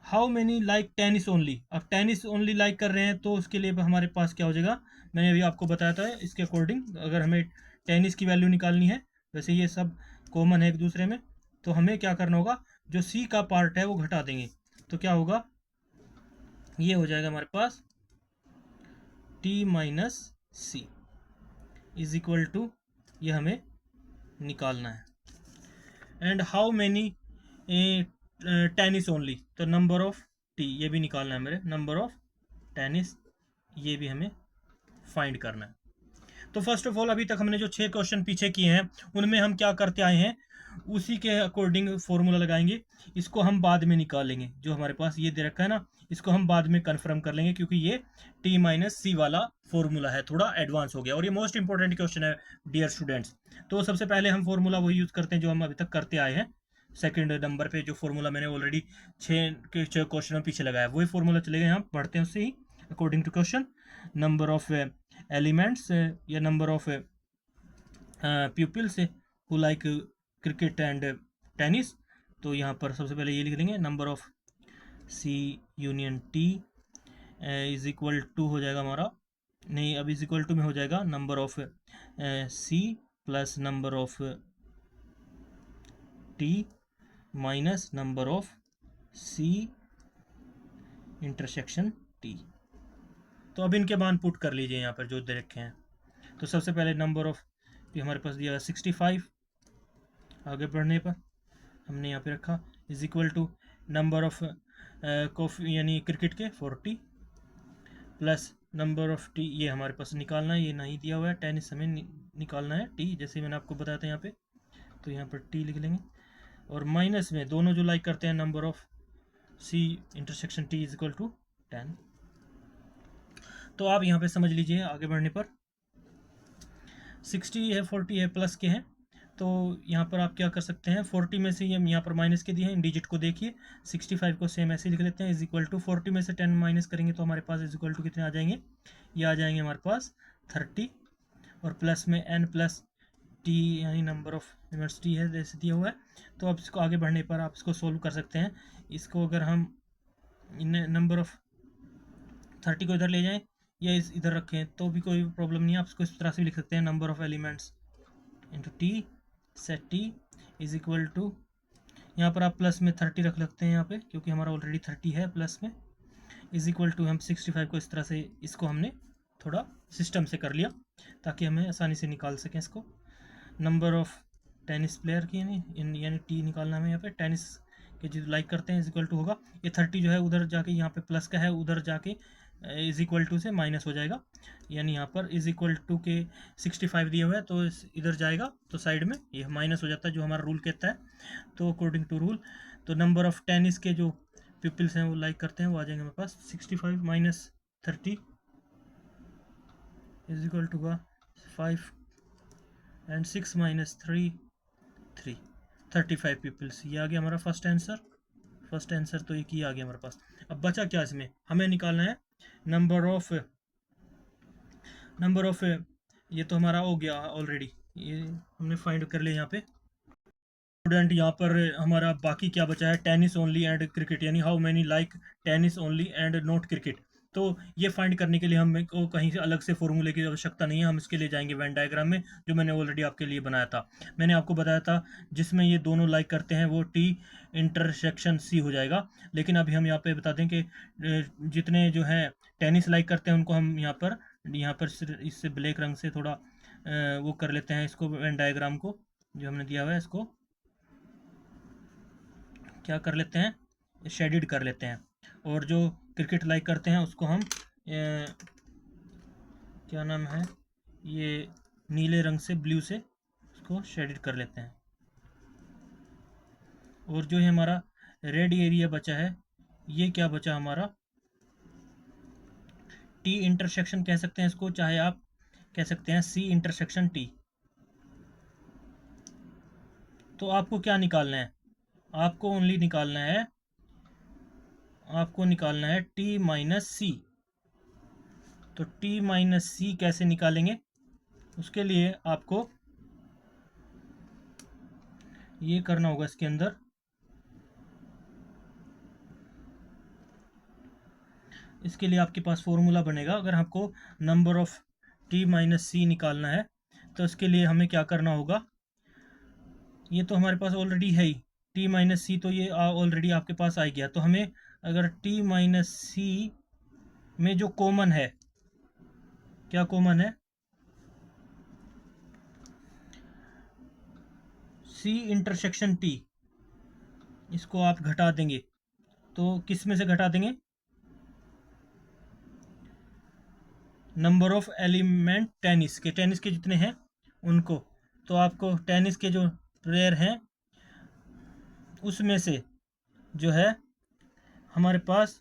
how many like tennis only, अब टेनिस ओनली लाइक कर रहे हैं तो उसके लिए हमारे पास क्या हो जाएगा, मैंने अभी आपको बताया था इसके अकॉर्डिंग अगर हमें टेनिस की वैल्यू निकालनी है, वैसे ये सब कॉमन है एक दूसरे में, तो हमें क्या करना होगा, जो सी का पार्ट है वो घटा देंगे, तो क्या होगा, ये हो जाएगा हमारे पास T minus C is equal to, ये हमें निकालना है। And how many tennis only, तो नंबर ऑफ टी ये भी निकालना है मेरे, नंबर ऑफ टेनिस ये भी हमें फाइंड करना है। तो फर्स्ट ऑफ ऑल अभी तक हमने जो 6 क्वेश्चन पीछे किए हैं उनमें हम क्या करते आए हैं उसी के अकॉर्डिंग फॉर्मूला लगाएंगे। इसको हम बाद में निकालेंगे, जो हमारे पास ये दे रखा है ना, इसको हम बाद में कन्फर्म कर लेंगे क्योंकि ये टी माइनस सी वाला फॉर्मूला है, थोड़ा एडवांस हो गया और ये मोस्ट इंपॉर्टेंट क्वेश्चन है डियर स्टूडेंट्स। तो सबसे पहले हम फॉर्मूला वही यूज़ करते हैं जो हम अभी तक करते आए हैं। सेकंड नंबर पे जो फॉर्मूला मैंने ऑलरेडी 6 क्वेश्चन पीछे लगाया वही फॉर्मूला चलेगा, यहाँ पढ़ते हैं उससे ही according to question. Number of elements या number of peoples who like cricket and tennis, तो यहाँ पर सबसे पहले ये लिख देंगे number of C union T is equal to हो जाएगा हमारा, नहीं अब इज इक्वल टू में हो जाएगा number of C plus number of T minus number of C intersection T. तो अब इनके मान पुट कर लीजिए यहाँ पर जो दे रखे हैं। तो सबसे पहले नंबर ऑफ हमारे पास दिया 65, आगे बढ़ने पर हमने यहाँ पे रखा is equal to number of coffee यानी क्रिकेट के 40 प्लस नंबर ऑफ टी, ये हमारे पास निकालना है, ये नहीं दिया हुआ है, टेनिस हमें निकालना है टी, जैसे मैंने आपको बताया था यहाँ पे, तो यहाँ पर टी लिख लेंगे और माइनस में दोनों जो लाइक करते हैं number of C intersection T is equal to 10। तो आप यहाँ पे समझ लीजिए आगे बढ़ने पर 60 है 40 है प्लस के हैं, तो यहाँ पर आप क्या कर सकते हैं 40 में से हम यहाँ पर माइनस के दिए हैं, इन डिजिट को देखिए 65 को सेम ऐसे लिख लेते हैं इज इक्वल टू 40 में से 10 माइनस करेंगे तो हमारे पास इज इक्वल टू कितने आ जाएंगे, ये आ जाएंगे हमारे पास 30 और प्लस में n प्लस टी यानी नंबर ऑफ एलिमेंट्स टी है जैसे दिया हुआ है। तो अब इसको आगे बढ़ने पर आप इसको सोल्व कर सकते हैं। इसको अगर हम नंबर ऑफ 30 को इधर ले जाएं या इधर रखें तो भी कोई प्रॉब्लम नहीं है, आप इसको इस तरह से भी लिख सकते हैं, number of elements into T, set T is equal to, यहाँ पर आप प्लस में 30 रख सकते हैं यहाँ पे, क्योंकि हमारा ऑलरेडी 30 है प्लस में, इज इक्वल टू हम 65 को इस तरह से, इसको हमने थोड़ा सिस्टम से कर लिया ताकि हमें आसानी से निकाल सकें इसको। नंबर ऑफ टेनिस प्लेयर की यानी टी निकालना हमें यहाँ पे, टेनिस के जो लाइक करते हैं इज इक्वल टू होगा, ये 30 जो है उधर जाके यहाँ पे प्लस का है, उधर जाके इज इक्वल टू से माइनस हो जाएगा, यानी यहाँ पर इज इक्वल टू के 65 दिया हुआ है तो इधर जाएगा तो साइड में ये माइनस हो जाता है जो हमारा रूल कहता है। तो अकॉर्डिंग टू रूल तो नंबर ऑफ टेनिस के जो पीपल्स हैं वो लाइक करते हैं वो आ जाएंगे हमारे पास 65 माइनस 30 इज इक्वल टू का 5 एंड 6 माइनस 3 3 35 पीपल्स, ये आ गया हमारा फर्स्ट आंसर तो एक ही आ गया हमारे पास। अब बचा क्या इसमें, हमें निकालना है नंबर ऑफ ये तो हमारा हो गया ऑलरेडी, ये हमने फाइंड कर लिया यहाँ पे। स्टूडेंट यहाँ पर हमारा बाकी क्या बचा है, टेनिस ओनली एंड क्रिकेट, यानी how many like tennis only and not cricket. तो ये फाइंड करने के लिए हमें को कहीं से अलग से फॉर्मूले की आवश्यकता नहीं है, हम इसके लिए जाएंगे वेन डायग्राम में जो मैंने ऑलरेडी आपके लिए बनाया था। मैंने आपको बताया था जिसमें ये दोनों लाइक करते हैं वो टी इंटरसेक्शन सी हो जाएगा, लेकिन अभी हम यहाँ पे बता दें कि जितने जो है टेनिस लाइक करते हैं उनको हम यहाँ पर इससे ब्लैक रंग से थोड़ा वो कर लेते हैं इसको, वेन डायग्राम को जो हमने दिया हुआ है इसको क्या कर लेते हैं, शेडिड कर लेते हैं, और जो क्रिकेट लाइक करते हैं उसको हम क्या नाम है, ये नीले रंग से ब्लू से उसको शेडिड कर लेते हैं। और जो है हमारा रेड एरिया बचा है, ये क्या बचा हमारा, टी इंटरसेक्शन कह सकते हैं इसको, चाहे आप कह सकते हैं सी इंटरसेक्शन टी। तो आपको क्या निकालना है, आपको ओनली निकालना है, आपको निकालना है टी माइनस सी। तो टी माइनस सी कैसे निकालेंगे, उसके लिए आपको ये करना होगा, इसके अंदर इसके लिए आपके पास फॉर्मूला बनेगा। अगर आपको नंबर ऑफ टी माइनस सी निकालना है तो इसके लिए हमें क्या करना होगा, ये तो हमारे पास ऑलरेडी है ही, टी माइनस सी तो ये ऑलरेडी आपके पास आ गया। तो हमें अगर टी माइनस सी में जो कॉमन है, क्या कॉमन है, सी इंटरसेक्शन टी, इसको आप घटा देंगे तो किस में से घटा देंगे, नंबर ऑफ एलिमेंट टेनिस के जितने हैं उनको। तो आपको टेनिस के जो प्लेयर हैं उसमें से जो है हमारे पास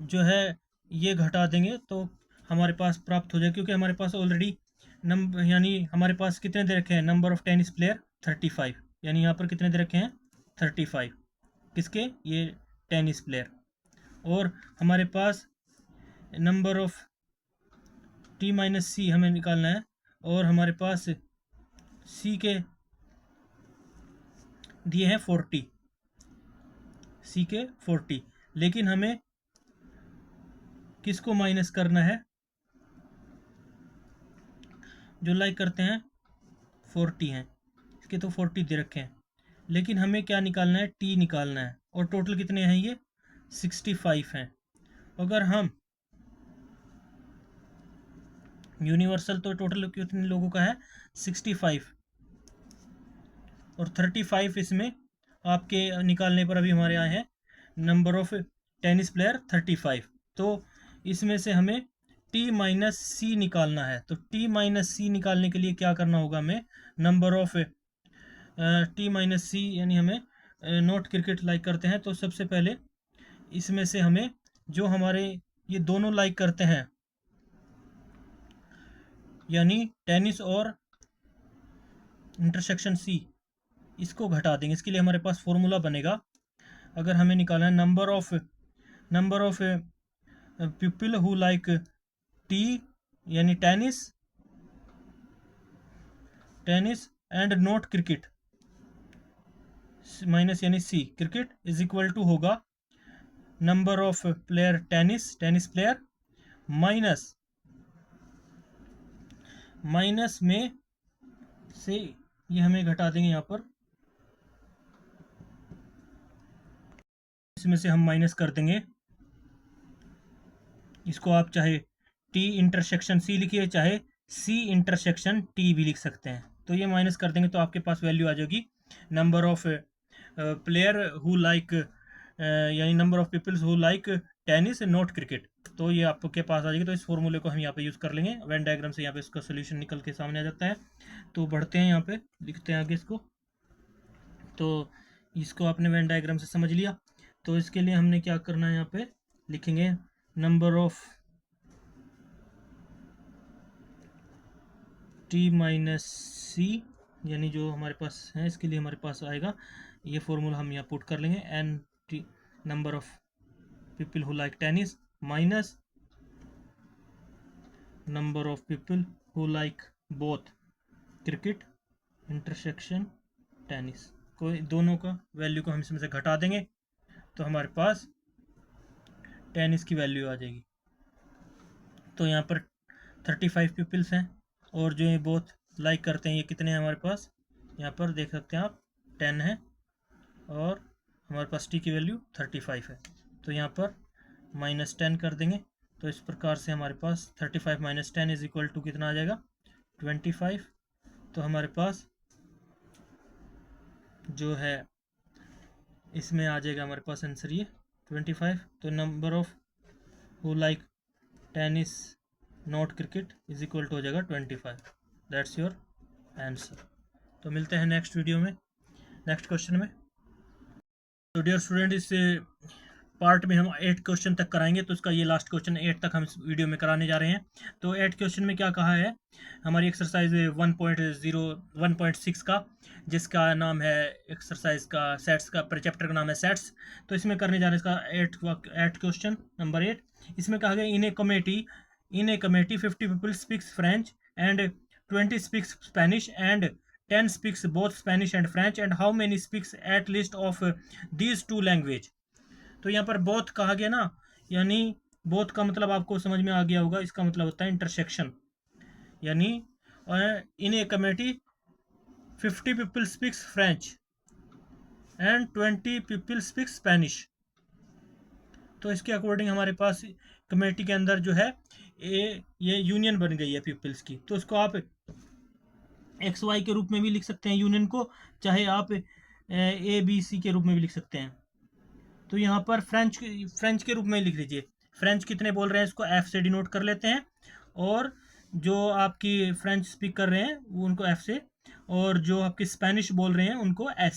जो है ये घटा देंगे तो हमारे पास प्राप्त हो जाए, क्योंकि हमारे पास ऑलरेडी नंबर, यानी हमारे पास कितने दे रखे हैं, नंबर ऑफ टेनिस प्लेयर 35, यानी यहाँ पर कितने दे रखे हैं 35, किसके, ये टेनिस प्लेयर। और हमारे पास नंबर ऑफ टी माइनस सी हमें निकालना है, और हमारे पास सी के दिए हैं 40, सी के 40, लेकिन हमें किसको माइनस करना है, जो लाइक करते हैं 40 हैं, इसके तो 40 दे रखे हैं, लेकिन हमें क्या निकालना है, टी निकालना है, और टोटल कितने हैं ये 65 हैं। अगर हम यूनिवर्सल तो टोटल कितने लोगों का है 65, और 35 इसमें आपके निकालने पर अभी हमारे आए हैं नंबर ऑफ टेनिस प्लेयर 35। तो इसमें से हमें टी माइनस सी निकालना है, तो टी माइनस सी निकालने के लिए क्या करना होगा हमें, नंबर ऑफ टी माइनस सी, यानी हमें नॉट क्रिकेट लाइक करते हैं तो सबसे पहले इसमें से हमें जो हमारे ये दोनों लाइक करते हैं यानी टेनिस और इंटरसेक्शन सी, इसको घटा देंगे। इसके लिए हमारे पास फॉर्मूला बनेगा, अगर हमें निकालना है number of people who like T यानी tennis and not cricket, minus यानी C cricket is equal to होगा number of player tennis player minus minus में से ये हमें घटा देंगे यहाँ पर, इसमें से हम माइनस कर देंगे, इसको आप चाहे टी इंटरसेक्शन सी लिखिए चाहे सी इंटरसेक्शन टी भी लिख सकते हैं। तो ये माइनस कर देंगे तो आपके पास वैल्यू आ जाएगी number of player who like यानी number of peoples who like tennis not cricket. तो ये आपके पास आ जाएगी। तो इस फॉर्मूले को हम यहाँ पे यूज़ कर लेंगे। वेन डायग्राम से यहाँ पे इसका सोल्यूशन निकल के सामने आ जाता है। तो बढ़ते हैं, यहाँ पे लिखते हैं आगे इसको। तो इसको आपने वेन डायग्राम से समझ लिया। तो इसके लिए हमने क्या करना है, यहाँ पे लिखेंगे नंबर ऑफ टी माइनस सी, यानी जो हमारे पास है इसके लिए हमारे पास आएगा ये फॉर्मूला, हम यहाँ पुट कर लेंगे N T number of people who like tennis minus number of people who like both cricket intersection tennis. कोई दोनों का वैल्यू को हम इसमें से घटा देंगे तो हमारे पास टेनिस की वैल्यू आ जाएगी। तो यहाँ पर 35 पीपल्स हैं और जो ये बहुत लाइक करते हैं ये कितने हैं हमारे पास, यहाँ पर देख सकते हैं आप 10 है और हमारे पास टी की वैल्यू 35 है। तो यहाँ पर -10 कर देंगे। तो इस प्रकार से हमारे पास 35 - 10 इज इक्वल टू कितना आ जाएगा 25। तो हमारे पास जो है इसमें आ जाएगा हमारे पास आंसर ये 25। तो number of who like tennis not cricket is equal to हो जाएगा 25। That's your answer. तो मिलते हैं नेक्स्ट वीडियो में, नेक्स्ट क्वेश्चन में। तो डियर स्टूडेंट, इस पार्ट में हम 8 क्वेश्चन तक कराएंगे। तो इसका ये लास्ट क्वेश्चन 8 तक हम इस वीडियो में कराने जा रहे हैं। तो 8 क्वेश्चन में क्या कहा है, हमारी एक्सरसाइज 1.6 का, जिसका नाम है एक्सरसाइज का सेट्स का, चैप्टर का नाम है सेट्स। तो इसमें करने जा रहे हैं इसका 8 क्वेश्चन नंबर 8। इसमें कहा गया in a committee 50 people speaks French and 20 speaks Spanish and 10 speaks both Spanish and French and how many speaks at least of these two language। तो यहाँ पर both कहा गया ना, यानी both का मतलब आपको समझ में आ गया होगा। इसका मतलब होता है इंटरसेक्शन, यानी इन a committee 50 people speaks French and 20 people speaks Spanish। तो इसके अकॉर्डिंग हमारे पास कमेटी के अंदर जो है ये यूनियन बन गई है पीपल्स की। तो इसको आप XY के रूप में भी लिख सकते हैं यूनियन को, चाहे आप ABC के रूप में भी लिख सकते हैं। तो यहाँ पर फ्रेंच के रूप में लिख लीजिए। फ्रेंच कितने बोल रहे हैं इसको F से डिनोट कर लेते हैं, और जो आपकी फ्रेंच स्पीक कर रहे हैं वो उनको F से, और जो आपकी स्पेनिश बोल रहे हैं उनको S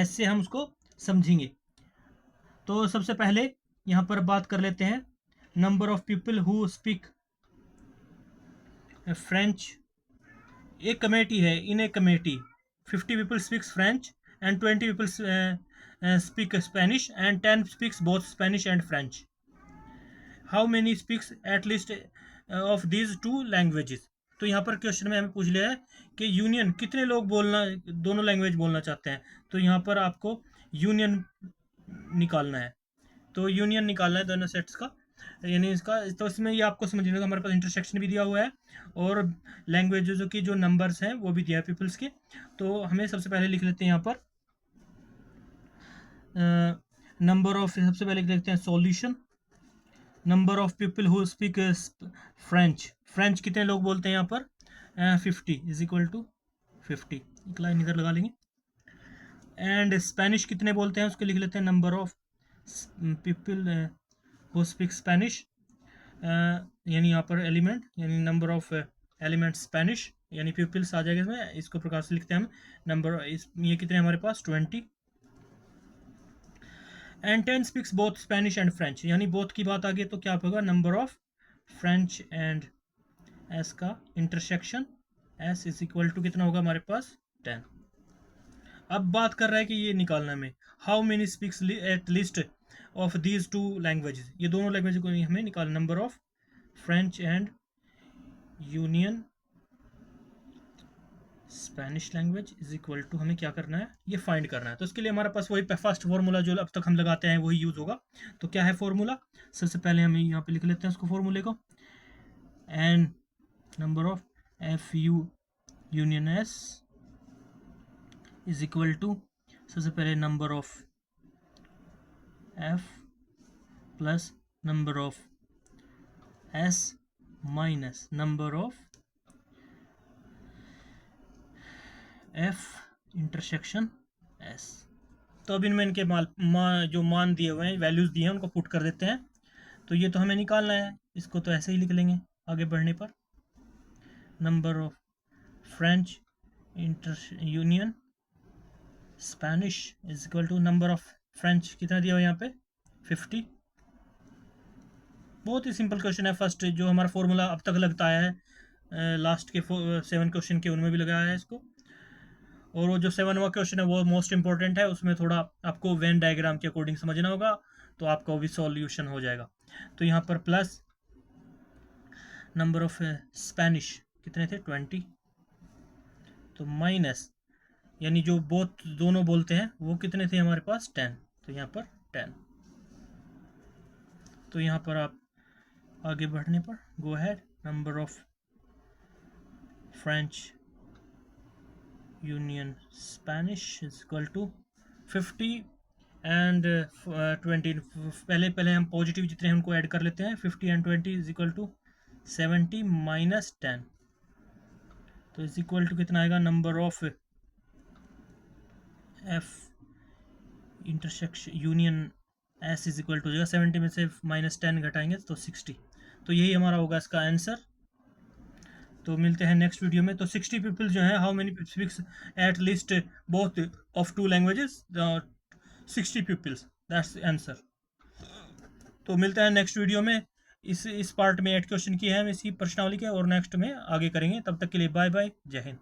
से हम उसको समझेंगे। तो सबसे पहले यहाँ पर बात कर लेते हैं number of people who speak French. एक कमेटी है, in a committee 50 people speaks French and 20 people speak Spanish and 10 speaks both Spanish and French. How many speaks at least of these two languages. तो यहाँ पर क्वेश्चन में हमें पूछ लिया है कि यूनियन कितने लोग दोनों लैंग्वेज बोलना चाहते हैं। तो यहाँ पर आपको यूनियन निकालना है। तो यूनियन निकालना है दोनों सेट्स का, यानी इसका। तो इसमें ये आपको समझना है हमारे पास इंटरसेक्शन भी दिया हुआ है और लैंग्वेजेस की जो नंबर्स हैं वो भी दिया है पीपल्स के। तो हमें सबसे पहले लिख लेते हैं यहाँ पर नंबर ऑफ, सबसे पहले लिख लेते हैं solution number of people who speak French कितने लोग बोलते हैं यहाँ पर 50 इज इक्वल टू 50, एक लाइन इधर लगा लेंगे। एंड स्पेनिश कितने बोलते हैं उसके लिख लेते हैं number of people who speak Spanish, यानी यहाँ पर एलिमेंट, यानी नंबर ऑफ एलिमेंट स्पेनिश, यानी पीपल्स आ जाएगा इसमें। इसको प्रकार से लिखते हैं हम नंबर, ये कितने हमारे पास 20। And 10 speaks both Spanish and French, यानी बोथ की बात आ गई तो क्या होगा number of French and S का intersection S is equal to कितना होगा हमारे पास 10। अब बात कर रहा है कि ये निकालना में how many speaks at least of these two languages, ये दोनों लैंग्वेज को हमें निकालना। Number of French and union Spanish language is equal to, हमें क्या करना है, ये फाइंड करना है। तो इसके लिए हमारे पास वही फर्स्ट फार्मूला जो अब तक हम लगाते हैं वही यूज़ होगा। तो क्या है फार्मूला, सबसे पहले हम यहाँ पे लिख लेते हैं उसको फार्मूले को, N number of F U union S is equal to, सबसे पहले number of F plus number of S minus number of F intersection S. तो अब इनमें इनके जो मान दिए हुए हैं, वैल्यूज़ दिए हैं, उनको पुट कर देते हैं। तो ये तो हमें निकालना है, इसको तो ऐसे ही लिख लेंगे आगे बढ़ने पर। Number of French inter union Spanish is equal to number of French कितना दिया हुआ है यहाँ पे 50। बहुत ही सिंपल क्वेश्चन है। फर्स्ट जो हमारा फॉर्मूला अब तक लगता है, लास्ट के 7 क्वेश्चन के उनमें भी लगाया है इसको। और वो जो 7वां क्वेश्चन है वो मोस्ट इंपॉर्टेंट है, उसमें थोड़ा आपको वेन डायग्राम के अकॉर्डिंग समझना होगा, तो आपका वो भी सॉल्यूशन हो जाएगा। तो यहाँ पर प्लस नंबर ऑफ स्पेनिश कितने थे 20, तो माइनस यानी जो दोनों बोलते हैं वो कितने थे हमारे पास 10, तो यहाँ पर 10। तो यहाँ पर आप आगे बढ़ने पर go ahead, number of French union Spanish is equal to 50 and 20। पहले हम पॉजिटिव जितने हैं उनको ऐड कर लेते हैं। 50 and 20 is equal to 70 minus 10, तो इज इक्वल टू कितना आएगा, number of F intersection union S is equal to हो जाएगा 70 में से माइनस 10 घटाएंगे तो 60। तो यही हमारा होगा इसका आंसर। तो मिलते हैं नेक्स्ट वीडियो में। तो 60 पीपल जो है, how many speaks at least both of 2 languages, 60 peoples, that's answer. तो मिलते हैं नेक्स्ट वीडियो में। इस पार्ट में 8 क्वेश्चन की है हम इसी प्रश्नावली के, और नेक्स्ट में आगे करेंगे। तब तक के लिए बाय बाय, जय हिंद।